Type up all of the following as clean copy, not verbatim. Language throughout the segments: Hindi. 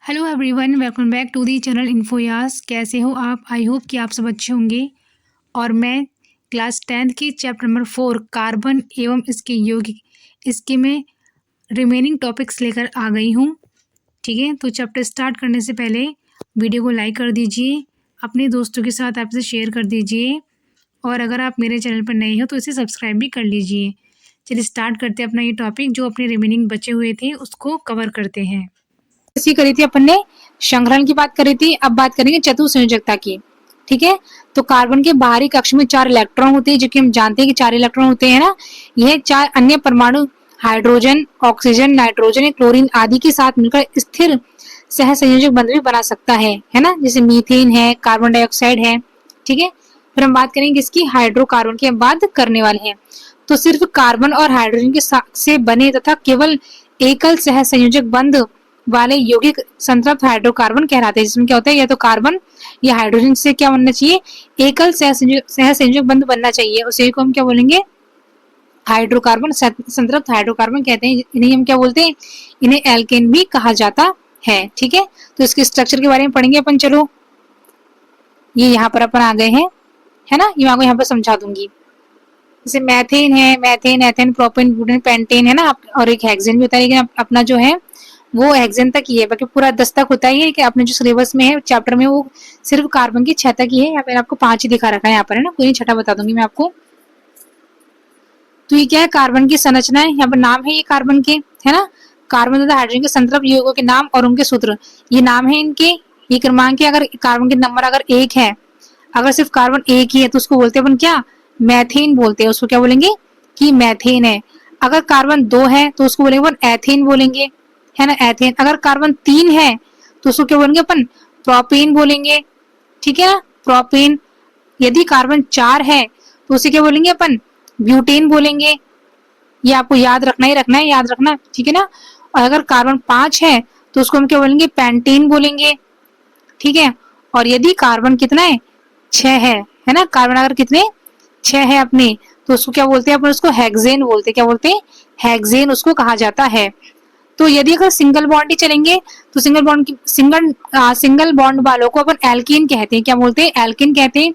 Hello everyone, welcome back to the channel Infoyas. कैसे हो आप? आई होप कि आप सब अच्छे होंगे। और मैं क्लास 10th की चैप्टर नंबर 4 कार्बन एवं इसके यौगिक इसके में रिमेनिंग टॉपिक्स लेकर आ गई हूँ। ठीक है, तो चैप्टर स्टार्ट करने से पहले वीडियो को लाइक कर दीजिए, अपने दोस्तों के साथ आपसे शेयर कर दीजिए, और अगर आप मेरे चैनल पर नए हो तो इसे सब्सक्राइब भी कर लीजिए। चलिए स्टार्ट करते हैं अपना ये टॉपिक, जो अपने रिमेनिंग बचे हुए थे उसको कवर करते हैं। इसी करी थी अपन ने, संग्रहण की बात करी थी। अब बात करेंगे चतुसंयोजकता की। ठीक है, तो कार्बन के बाहरी कक्ष में 4 इलेक्ट्रॉन होते हैं, जो कि हम जानते हैं कि 4 इलेक्ट्रॉन होते हैं ना। यह 4 अन्य परमाणु हाइड्रोजन, ऑक्सीजन, नाइट्रोजन, क्लोरीन आदि के साथ मिलकर स्थिर सह संयोजक बंध भी बना सकता है ना, जैसे मीथेन है, कार्बन डाइऑक्साइड है। ठीक है, फिर हम बात करेंगे इसकी हाइड्रोकार्बन की, हम बात करने वाले हैं। तो सिर्फ कार्बन और हाइड्रोजन के से बने तथा केवल एकल सह संयोजक बंध वाले यौगिक संतृप्त हाइड्रोकार्बन कहलाते हैं, जिसमें क्या होता है, या तो कार्बन या हाइड्रोजन से क्या बनना चाहिए, एकल सहसंयोजक बंध बनना चाहिए। उसे को हम क्या बोलेंगे, हाइड्रोकार्बन, संतृप्त हाइड्रोकार्बन कहते हैं। इन्हें हम क्या बोलते हैं, इन्हें एल्केन भी कहा जाता है। ठीक है, तो इसके स्ट्रक्चर के बारे में पढ़ेंगे अपन। चलो, ये यहाँ पर अपन आ गए हैं, है ना। ये मैं आपको यहाँ पर समझा दूंगी। जैसे मैथेन है, methane, ethane, propane, butane, pentane है ना, और एक हेक्सेन भी होता है। लेकिन अपना जो है वो हेक्सेन तक ही है, बाकी पूरा 10 तक होता ही है कि अपने जो सिलेबस में है चैप्टर में, वो सिर्फ कार्बन की 6 तक ही है। यहाँ पे आपको 5 ही दिखा रखा है यहाँ पर, है ना। कोई नहीं, छठा बता दूंगी मैं आपको। तो ये क्या है, कार्बन की संरचना है। यहाँ पर नाम है ये कार्बन के, है ना। कार्बन तथा हाइड्रोजन के संतृप्त यौगिकों के नाम और उनके सूत्र, ये नाम है इनके। ये क्रमांक है। अगर कार्बन के नंबर अगर 1 है, अगर सिर्फ कार्बन 1 ही है, तो उसको बोलते हैं अपन क्या, मैथेन बोलते हैं। उसको क्या बोलेंगे कि मैथेन है। अगर कार्बन 2 है तो उसको बोलेंगे अपन एथेन बोलेंगे, है ना, एथेन। अगर कार्बन 3 है तो उसको क्या बोलेंगे अपन, प्रोपेन बोलेंगे। ठीक है ना, प्रोपेन। यदि कार्बन 4 है तो उसे क्या बोलेंगे अपन, ब्यूटेन बोलेंगे। ये आपको याद रखना ही रखना है, याद रखना, ठीक है ना। और अगर कार्बन 5 है तो उसको हम क्या बोलेंगे, पेंटेन बोलेंगे। ठीक है, और यदि कार्बन कितना है, 6 है ना। कार्बन अगर कितने 6 है अपने, तो उसको क्या बोलते हैं अपन, उसको हेक्सेन बोलते हैं। क्या बोलते हैं, हेक्सेन उसको कहा जाता है। तो यदि अगर सिंगल बॉन्ड ही चलेंगे तो सिंगल बॉन्ड वालों को अपन एल्कीन कहते हैं। क्या बोलते हैं, एल्कीन कहते हैं।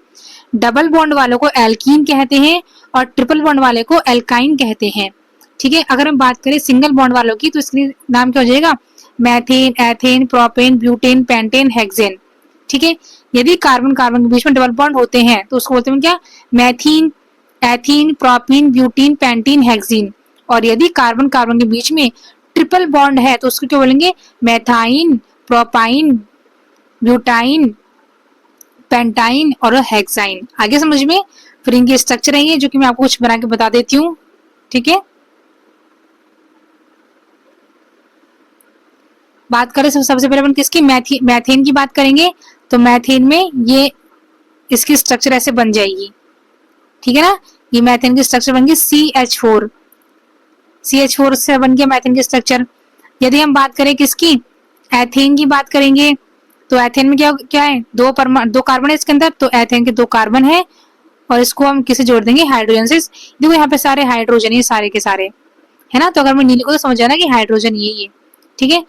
डबल बॉन्ड वालों को एल्कीन कहते हैं, और ट्रिपल बॉन्ड वाले को एल्काइन कहते हैं। ठीक है, अगर हम बात करें सिंगल बॉन्ड वालों की, तो इसके नाम क्या हो जाएगा, methane, ethane, propane, butane, pentane, hexane. ठीक है, यदि कार्बन कार्बन के बीच में डबल बॉन्ड होते हैं तो उसको बोलते हैं क्या, methene, ethene, propene, butene, pentene, hexene. और यदि कार्बन कार्बन के बीच में ट्रिपल बॉन्ड है तो उसको क्या बोलेंगे, मैथाइन, प्रोपाइन, ब्यूटाइन, पेंटाइन और हेक्साइन। आगे समझ में। फिर इनके स्ट्रक्चर है ये, जो कि मैं आपको कुछ बना के बता देती हूँ। ठीक है, बात करें सबसे पहले अपन किसकी, मैथेन की बात करेंगे। तो मैथेन में ये इसकी स्ट्रक्चर ऐसे बन जाएगी। ठीक है ना, ये मैथेन की स्ट्रक्चर बन गई CH4। CH4 से बन गया मैथेन की स्ट्रक्चर। यदि हम बात करें किसकी, एथेन की बात करेंगे, तो एथेन में क्या क्या है, दो कार्बन है इसके अंदर। तो एथेन के 2 कार्बन है, और इसको हम किसे जोड़ देंगे, हाइड्रोजन से। देखो यहाँ पे सारे हाइड्रोजन ही सारे के सारे, है ना। तो अगर मैं नीले को तो समझ जाना कि हाइड्रोजन ये। ठीक है,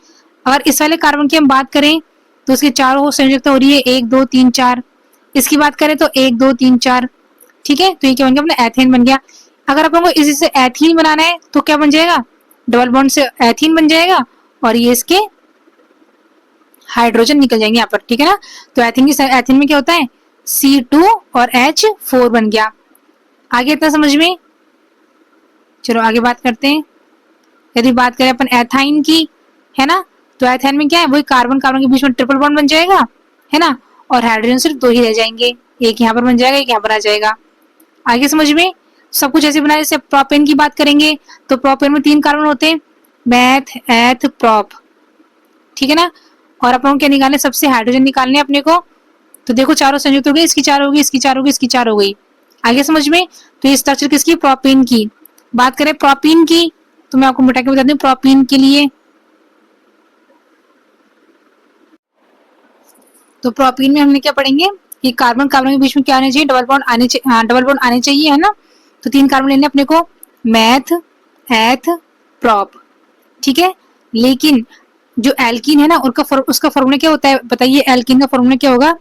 अगर इस वाले कार्बन की हम बात करें तो उसके चारों संयुक्त हो रही है 1 2 3 4। इसकी बात करें तो 1 2 3 4। ठीक है, तो ये क्या बन गया, अपना एथेन बन गया। अगर अपन को इसी से एथीन बनाना है तो क्या बन जाएगा, डबल बॉन्ड से एथीन बन जाएगा, और ये इसके हाइड्रोजन निकल जाएंगे यहाँ पर। ठीक है ना, तो एथीन में क्या होता है, C2 और H4 बन गया। आगे इतना समझ में। चलो आगे बात करते हैं। यदि बात करें अपन एथाइन की, है ना, तो एथाइन में क्या है, वही कार्बन कार्बन के बीच में ट्रिपल बॉन्ड बन जाएगा, है ना। और हाइड्रोजन सिर्फ 2 ही रह जाएंगे, एक यहाँ पर बन जाएगा, एक यहाँ पर आ जाएगा। आगे समझ में। सब कुछ ऐसे बना, जैसे प्रोपेन की बात करेंगे तो प्रोपेन में 3 कार्बन होते हैं, मैथ, एथ, प्रोप। ठीक है ना, और अपन क्या निकालने, सबसे हाइड्रोजन निकालने अपने को। तो देखो चारों संयुक्त हो गए, इसकी 4 हो गई, इसकी 4 हो गई, इसकी 4 हो गई। आगे समझ में। तो ये स्ट्रक्चर किसकी, प्रोपेन की। बात करें प्रोपीन की, तो मैं आपको मिटा के बता दूं प्रोपीन के लिए। तो प्रोपीन में हमने क्या पढ़ेंगे कि कार्बन कार्बन के बीच में क्या आने चाहिए, डबल बॉन्ड आने चाहिए। हाँ, डबल बॉन्ड आने चाहिए, है ना। तो 3 कार्बन लेने अपने को, मैथ, एथ, प्रोप। ठीक है, लेकिन जो एल्कीन है ना उसका फॉर्मूला क्या होता है बताइए? एल्कीन का फॉर्मूला क्या होगा?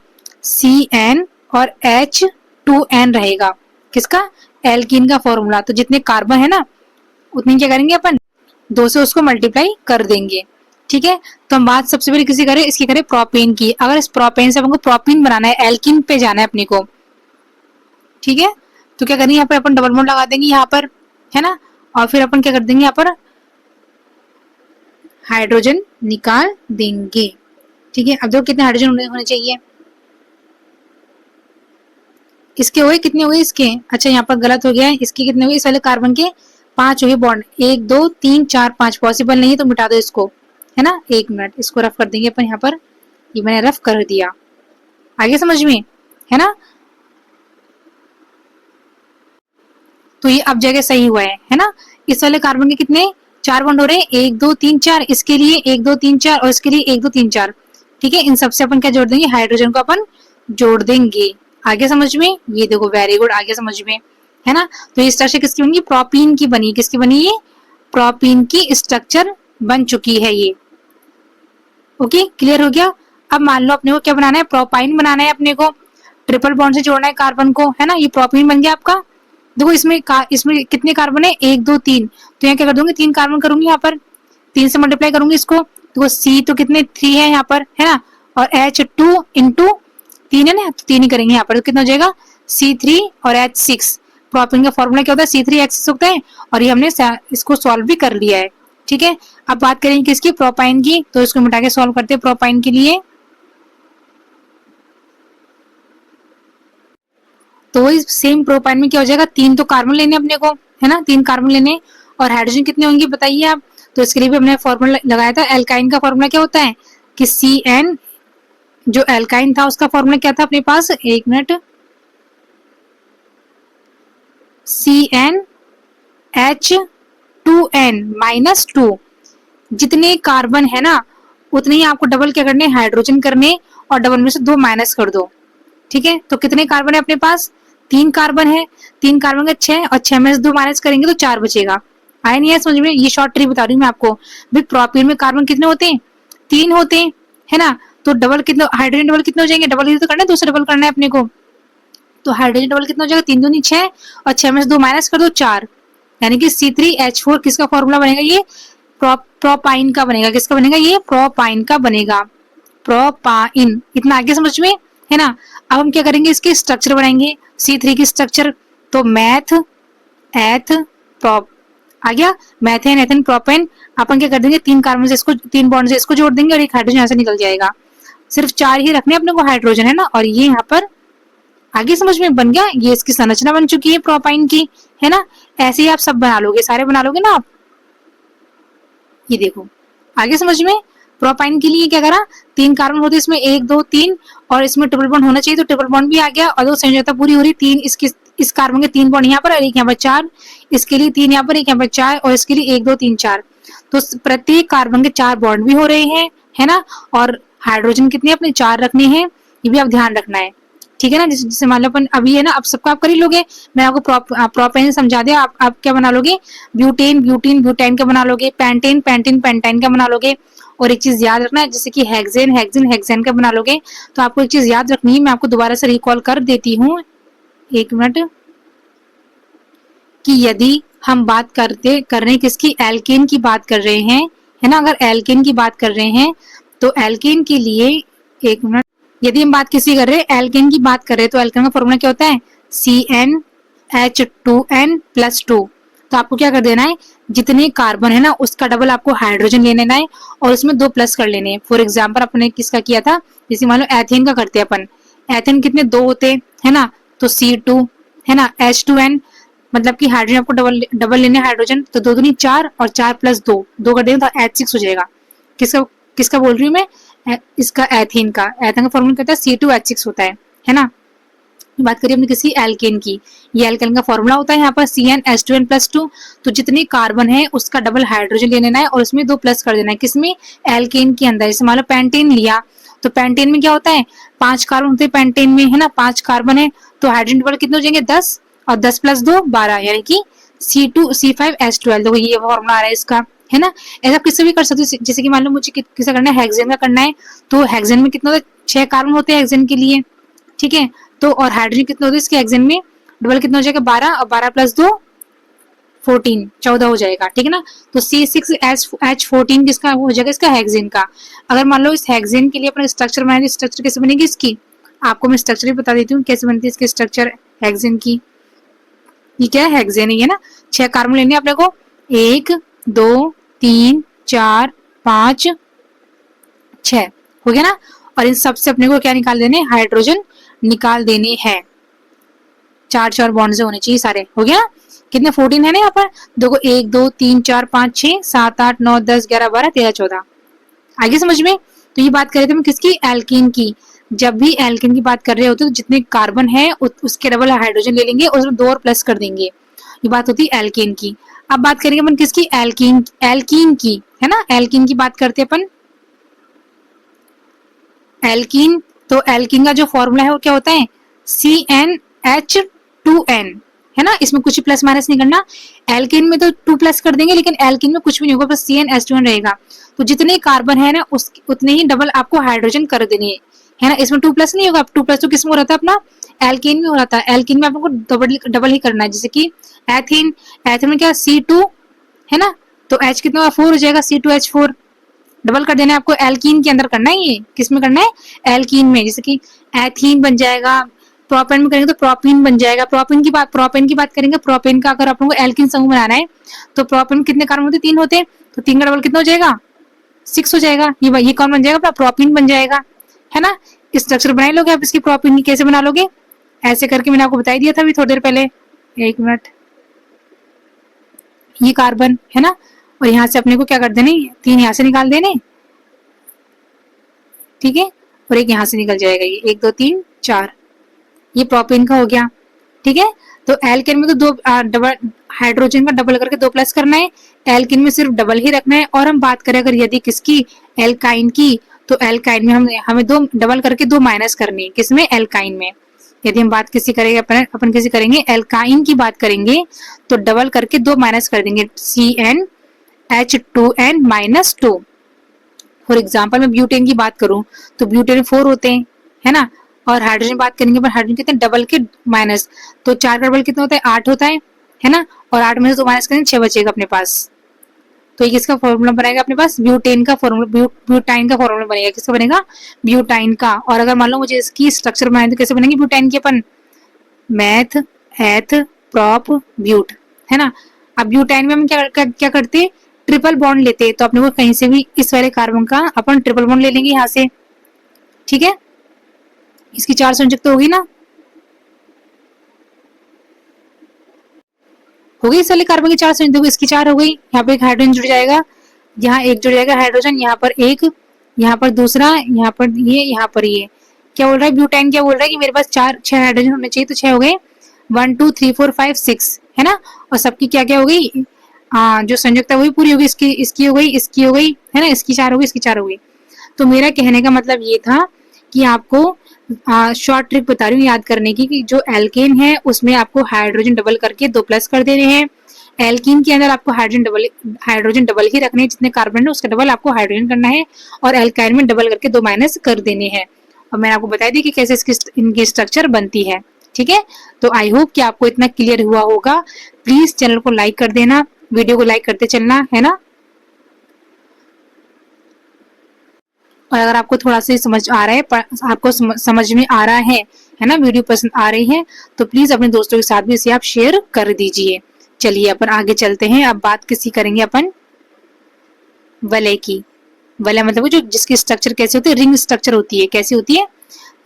CN और H2N रहेगा। किसका? एल्कीन का फॉर्मूला। तो जितने कार्बन है ना उतनी क्या करेंगे अपन? 2 से उसको मल्टीप्लाई कर देंगे। ठीक है, तो हम बात सबसे पहले किसी करें, इसकी करें प्रोपेन की। अगर इस प्रोपेन से हमको प्रोपीन बनाना है, एल्कीन पे जाना है अपने को, ठीक है, तो क्या करेंगे यहाँ पर अपन डबल बॉन्ड लगा देंगे यहाँ पर, है ना, और फिर अपन क्या कर देंगे यहाँ पर हाइड्रोजन निकाल देंगे। ठीक है, अब देखो कितने हाइड्रोजन होने चाहिए। इसके हुए कितने हुए इसके? अच्छा यहाँ पर गलत हो गया है, इसके कितने हुए? इस वाले कार्बन के 5 हुए बॉन्ड, 1 2 3 4 5। पॉसिबल नहीं है तो मिटा दो इसको, है ना। 1 मिनट, इसको रफ कर देंगे अपन यहाँ पर। ये मैंने रफ कर दिया, आगे समझ में, है ना। तो ये अब जगह सही हुआ है ना। इस वाले कार्बन के कितने 4 बॉन्ड हो रहे हैं? 1 2 3 4। इसके लिए 1 2 3 4 और इसके लिए 1 2 3 4। ठीक है, इन सबसे अपन क्या जोड़ देंगे? हाइड्रोजन को अपन जोड़ देंगे। आगे समझ में? ये देखो, वेरी गुड, आगे समझ में, है ना। तो ये स्ट्रक्चर किसकी बनी? प्रोपीन की बनी। किसकी बनी? ये प्रोपीन की स्ट्रक्चर बन चुकी है ये। ओके, क्लियर हो गया। अब मान लो अपने को क्या बनाना है? प्रोपाइन बनाना है अपने को। ट्रिपल बॉन्ड से जोड़ना है कार्बन को, है ना। ये प्रोपीन बन गया आपका। देखो इसमें कितने कार्बन है? 1 2 3। तो यहाँ क्या कर दूंगी? 3 कार्बन करूंगी यहाँ पर, 3 से मल्टीप्लाई करूंगी इसको। तो C तो कितने 3 है यहाँ पर, है ना, और H2 इंटू 3 है ना, तो 3 ही करेंगे यहाँ पर। तो कितना हो जाएगा? C3 और H6। प्रोपीन का फॉर्मूला क्या होता है? C3H6 होता है। और ये हमने इसको सॉल्व भी कर लिया है। ठीक है, अब बात करेंगे किसकी? प्रोपाइन की। तो इसको मिटा के सॉल्व करते हैं प्रोपाइन के लिए। तो वही सेम प्रोपाइन में क्या हो जाएगा? 3 तो कार्बन लेने अपने को, है ना, 3 कार्बन लेने। और हाइड्रोजन कितने होंगे बताइए आप? तो इसके लिए भी हमने फॉर्मूला लगाया था। एल्काइन का फॉर्मूला क्या होता है कि CN, जो एल्काइन था उसका फॉर्मूला क्या था अपने पास? 1 मिनट, CnH2n -2। जितने कार्बन है ना उतने ही आपको डबल क्या करने? हाइड्रोजन करने, और डबल में से 2 माइनस कर दो। ठीक है, तो कितने कार्बन है अपने पास? 3 कार्बन है। 3 कार्बन का 6, और 6 में से 2 माइनस करेंगे तो 4 बचेगा। आया नहीं है समझ में? ये शॉर्ट ट्रिक बता रही हूँ मैं आपको। भाई प्रोपीन में कार्बन कितने होते हैं? 3 होते हैं, है ना। तो डबल कितने हाइड्रोजन डबल कितने हो जाएंगे? डबल तो करना है, दूसरा डबल करना है अपने को। तो हाइड्रोजन डबल कितना हो जाएगा? 3 दूनी 6, और 6 में से 2 माइनस कर दो 4। यानी कि C3H4 किसका फॉर्मूला बनेगा? ये प्रोपाइन का बनेगा। किसका बनेगा? ये प्रोपाइन का बनेगा। प्रोपाइन। इतना आगे समझ में, है ना। अब हम क्या करेंगे? इसके स्ट्रक्चर बनाएंगे। C3 की स्ट्रक्चर, तो मैथ एथ प्रोप आ गया। Methane ethane propane. अपन क्या कर देंगे? 3 कार्बन से इसको, 3 बॉन्ड से इसको जोड़ देंगे, और एक हाइड्रोजन यहाँ से निकल जाएगा। सिर्फ 4 ही रखने अपने को हाइड्रोजन, है ना। और ये यहाँ पर आगे समझ में बन गया। ये इसकी संरचना बन चुकी है प्रोपाइन की, है ना। ऐसे ही आप सब बना लोगे, सारे बना लोगे ना आप। ये देखो, आगे समझ में। प्रोपाइन के लिए क्या करा? 3 कार्बन होते इसमें, 1 2 3, और इसमें ट्रिपल बॉन्ड होना चाहिए, तो ट्रिपल बॉन्ड भी आ गया। और दो संयोजकता पूरी हो रही। 3 इस कार्बन के 3 बॉन्ड यहाँ पर, और एक यहाँ पर 4। इसके लिए 3 यहाँ पर, एक यहाँ पर 4, और इसके लिए 1 2 3 4। तो प्रत्येक कार्बन के 4 बॉन्ड भी हो रहे हैं, है ना। और हाइड्रोजन कितने अपने 4 रखने हैं, ये भी आप ध्यान रखना है। ठीक है ना। जैसे मान लो अपन अभी, है ना, अब सबको आप कर ही लोगे। मैं आपको प्रोपेन समझा दिया। आप क्या बना लोगे? ब्यूटेन ब्यूटीन ब्यूटाइन का बना लोगे। पेंटेन पेंटेन पेंटाइन का बना लोगे। और एक चीज याद रखना है, जैसे कि हेक्सेन हेक्सेन हेक्सेन का बना लोगे। तो आपको एक चीज याद रखनी है, मैं आपको दोबारा से रिकॉल कर देती हूँ, 1 मिनट, कि यदि हम बात कर रहे हैं किसकी? एल्केन की बात कर रहे हैं, है ना। अगर एल्केन की बात कर रहे हैं तो एल्केन के लिए, 1 मिनट, यदि हम बात किसी कर रहे हैं, एल्केन की बात कर रहे हैं, तो एल्केन का फॉर्मूला क्या होता है? CnH2n+2। तो आपको क्या कर देना है? जितने कार्बन है ना उसका डबल आपको हाइड्रोजन ले लेना है, और उसमें 2 प्लस कर लेने हैं। फॉर एग्जाम्पल अपने किसका किया था? जैसे मान लो एथेन का करते हैं अपन। एथेन कितने 2 होते हैं ना, तो C2, है ना, H2n, मतलब कि हाइड्रोजन आपको डबल लेने हाइड्रोजन, तो 2 दूनी 4, और 4 + 2, 2 कर देंगे तो H6 हो जाएगा। किसका किसका बोल रही हूँ मैं? इसका एथेन का। एथेन का फॉर्मूला कहता है C2H6 होता है ना। बात करिए अपने किसी एल्केन की। ये एल्केन का फॉर्मूला होता है यहाँ पर CnH2n+2। तो जितने कार्बन है उसका डबल हाइड्रोजन ले लेना है, और उसमें 2 प्लस कर देना है। किसमें? एल्केन के अंदर। जैसे मान लो पेंटेन लिया, तो पेंटेन में क्या होता है? 5 कार्बन होते हैं पेंटेन में, है ना। 5 कार्बन है, तो हाइड्रोजन डबल कितने हो जाएंगे? 10, और 10 + 2 12, यानी कि C2C5H12। देखो ये फॉर्मूला आ रहा है इसका, है ना। ऐसा किससे भी कर सकते हो, जैसे कि मान लो मुझे किसका करना है, हेक्सेन का करना है, तो हेक्सेन में कितना होता है, 6 कार्बन होते हैं हेक्सेन के लिए, ठीक है। तो और हाइड्रोजन कितने होते हैं इसके हेक्सेन में, डबल कितना हो जाएगा 12, और 12 प्लस 2 14, 14 हो जाएगा, ठीक है ना। तो C6H14 किसका हो जाएगा, इसका हेक्सेन का। अगर मान लो इस हेक्सेन के लिए अपना स्ट्रक्चर बनाए, स्ट्रक्चर कैसे बनेगी इसकी, आपको मैं स्ट्रक्चर भी बता देती हूँ कैसे बनती है इसकी स्ट्रक्चर हेक्सेन की। ये क्या है, हेक्सेन है ना। 6 कार्बन लेने अपने को, 1 2 3 4 5 6 हो गया ना। और इन सबसे अपने को क्या निकाल देने, हाइड्रोजन निकाल देने हैं। 4 बॉन्ड से होने चाहिए सारे, हो गया। कितने 14 है ना यहाँ पर, देखो 1 2 3 4 5 6 7 8 9 10 11 12 13 14, आगे समझ में। तो ये बात कर रहे थे हम किसकी, एल्कीन की। जब भी एल्कीन की बात कर रहे होते तो जितने कार्बन है उसके डबल हाइड्रोजन ले लेंगे और उसमें 2 और प्लस कर देंगे, ये बात होती है एल्कीन की। अब बात करेंगे अपन किसकी, एल्कीन, एल्कीन की, है ना। एल्कीन की बात करते हैं अपन, एल्कीन। तो एल्कीन का जो फॉर्मूला है वो क्या होता है, CnH2n, है ना। इसमें कुछ प्लस माइनस नहीं करना, एल्कीन में तो 2 प्लस कर देंगे, लेकिन एल्कीन में कुछ भी नहीं होगा, बस CnH2n रहेगा। तो जितने कार्बन है ना उतने ही डबल आपको हाइड्रोजन कर देने है ना। इसमें 2 प्लस नहीं होगा, 2 प्लस तो किसमें हो रहा था अपना, एल्कीन में हो रहा था। एल्कीन में आपको डबल ही करना है, जैसे कि एथीन, एथीन में क्या C2 है ना, तो H कितना होगा 4 हो जाएगा, C2H4 डबल कर देना है आपको, एल्कीन के अंदर करना है, ये किस में करना है, एल्कीन में। जैसे कि एथीन बन जाएगा, प्रोपेन में करेंगे तो प्रोपीन बन जाएगा। प्रोपेन की बात करेंगे, प्रोपेन का अगर आप लोगों को एल्कीन समूह बनाना है तो प्रोपेन में कितने कार्बन होते हैं, 3 होते हैं, तो 3 का डबल कितना हो जाएगा, 6 हो जाएगा। ये कौन बन जाएगा, प्रोपीन बन जाएगा, है ना। स्ट्रक्चर बना लोगे आप इसकी, प्रोपीन की कैसे बना लोगे, ऐसे करके मैंने आपको बता दिया था अभी थोड़ी देर पहले, 1 मिनट। ये कार्बन है ना, और यहाँ से अपने को क्या कर देने, 3 यहाँ से निकाल देने, ठीक है, और एक यहाँ से निकल जाएगा, ये 1 2 3 4, ये प्रोपेन का हो गया, ठीक है। तो एल्केन में तो 2 डबल हाइड्रोजन का डबल करके 2 प्लस करना है, एल्किन में सिर्फ डबल ही रखना है। और हम बात करें अगर यदि किसकी, एल्काइन की, तो एल्काइन में हमें 2 डबल करके 2 माइनस करनी है, किसमें, एल्काइन में। यदि हम बात किसी करेंगे अपन किसी करेंगे एल्काइन की बात करेंगे तो डबल करके 2 माइनस कर देंगे, CnH2n माइनस 2। फॉर एग्जाम्पल मैं ब्यूटेन की बात करूं तो ब्यूटेन 4 होते हैं, है ना। और हाइड्रोजन बात करेंगे पर हाइड्रोजन कितने, डबल के माइनस, तो 4 का डबल कितना होता है, 8 होता है ना। और 8 में से 2 माइनस करेंगे 6 बचेगा अपने पास। तो ये किसका फॉर्मूला बनेगा अपने पास, ब्यूटेन का फॉर्मूला, ब्यूटाइन का फॉर्मूला बनेगा, किसका बनेगा, ब्यूटाइन का। और अगर मान लो मुझे इसकी स्ट्रक्चर बनाए तो कैसे बनेंगे ब्यूटाइन की, अपन मैथ एथ प्रॉप ब्यूट, है ना। अब ब्यूटाइन में हम क्या करते हैं, ट्रिपल बॉन्ड लेते हैं, तो अपने को कहीं से भी इस वाले कार्बन का अपन ट्रिपल बॉन्ड ले लेंगे यहाँ से, ठीक है। इसकी 4 संयुक्त होगी ना, हो गई इस वाले कार्बन की 4 संयुक्त होगी, इसकी 4 हो गई। यहाँ पे एक हाइड्रोजन जुड़ जाएगा, यहाँ एक जुड़ जाएगा हाइड्रोजन, यहाँ पर एक, यहाँ पर दूसरा, यहाँ पर ये, यहाँ पर ये। क्या बोल रहा है ब्यूटाइन, क्या बोल रहा है कि मेरे पास 6 हाइड्रोजन होने चाहिए, तो 6 हो गए, 1 2 3 4 5 6, है ना। और सबकी क्या क्या हो गई, जो संयुक्ता वही पूरी होगी, इसकी हो गई, इसकी हो गई, है ना, इसकी 4 हो गई, इसकी 4 हो गई। तो मेरा कहने का मतलब ये था कि आपको शॉर्ट ट्रिक बता रही हूँ याद करने की, कि जो एल्केन है उसमें आपको हाइड्रोजन डबल करके 2 प्लस कर देने हैं, एल्कीन के अंदर आपको हाइड्रोजन डबल ही रखने हैं, जितने कार्बन है उसका डबल आपको हाइड्रोजन करना है, और एल्काइन में डबल करके 2 माइनस कर देने हैं। और मैंने आपको बता दी कि कैसे इनकी स्ट्रक्चर बनती है, ठीक है। तो आई होप कि आपको इतना क्लियर हुआ होगा। प्लीज चैनल को लाइक कर देना, वीडियो को लाइक करते चलना, है ना। और अगर आपको थोड़ा सा समझ आ रहा है, आपको समझ में आ रहा है ना, वीडियो पसंद आ रही है, तो प्लीज अपने दोस्तों के साथ भी इसे आप शेयर कर दीजिए। चलिए अपन आगे चलते हैं। अब बात किसी करेंगे अपन वलय की। वलय मतलब जो जिसकी स्ट्रक्चर कैसे होती है, रिंग स्ट्रक्चर होती है, कैसी होती है,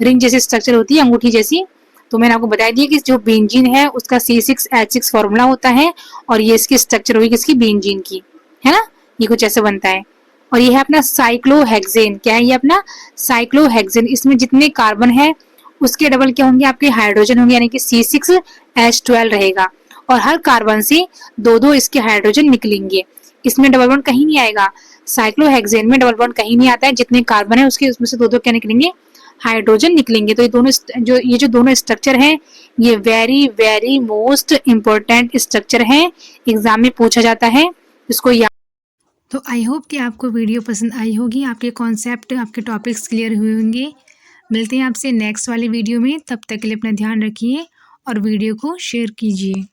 रिंग जैसी स्ट्रक्चर होती है, अंगूठी जैसी। तो मैंने आपको बता दिया कि जो बेंजीन है उसका C6H6 फॉर्मूला होता है, और ये इसकी स्ट्रक्चर होगी किसकी, बेंजीन की, है ना। ये कुछ ऐसे बनता है। और ये है अपना साइक्लोहेक्सेन, क्या है ये अपना साइक्लोहेक्सेन। इसमें जितने कार्बन है उसके डबल क्या होंगे, आपके हाइड्रोजन होंगे, यानी कि C6H12 रहेगा। और हर कार्बन से 2 इसके हाइड्रोजन निकलेंगे, इसमें डबल बॉन्ड कहीं नहीं आएगा। साइक्लोहेक्सेन में डबल बॉन्ड कहीं नहीं आता है, जितने कार्बन है उसके उसमें से 2 क्या निकलेंगे, हाइड्रोजन निकलेंगे। तो ये जो दोनों स्ट्रक्चर हैं, ये very very most important structure है, एग्जाम में पूछा जाता है, इसको तो आई होप कि आपको वीडियो पसंद आई होगी, आपके कॉन्सेप्ट, आपके टॉपिक्स क्लियर हुए होंगे। मिलते हैं आपसे नेक्स्ट वाली वीडियो में, तब तक के लिए अपना ध्यान रखिए और वीडियो को शेयर कीजिए।